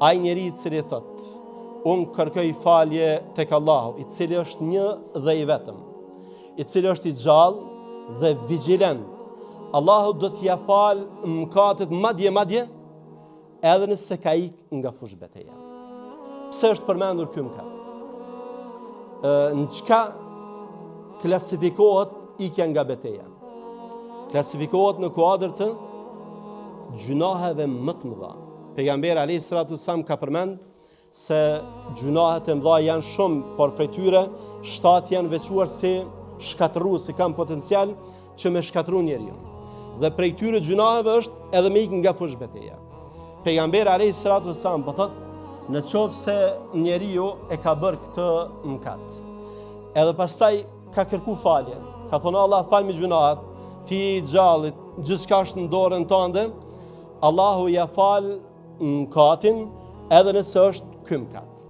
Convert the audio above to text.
ai njeri i cili thot, unë kërkoj falje tek Allahu, i cili është një dhe i vetëm, i cili është i gjallë dhe vigjilent, Allahu do t'ja fal mëkatet madje edhe nëse ka ik nga fush betejë. Pse është përmendur ky mëkat? Në çka klasifikohet ikja nga betejë? Klasifikohet në kuadër të gjunaheve më të mëdha. Pejgamberi alayhis salatu wassalam ka përmend se gjunahet e mëdha janë shumë, por prej tyre 7 janë veçuar si shkatërrues, si kanë potencial që me shkatërru njeriu. Dhe prej tyre gjunaheve është edhe me ikë nga fush betejë. Pejgamberi alayhis salatu wassalam po thotë, në qoftë se njeriu e ka bërë këtë mëkat, edhe pastaj ka kërku falje, ka thonë Allah fal mi gjunahet, ti i gjallit, gjithçka është në dorën tënde, Allahu ja fal mëkatin edhe nëse është ky mëkat.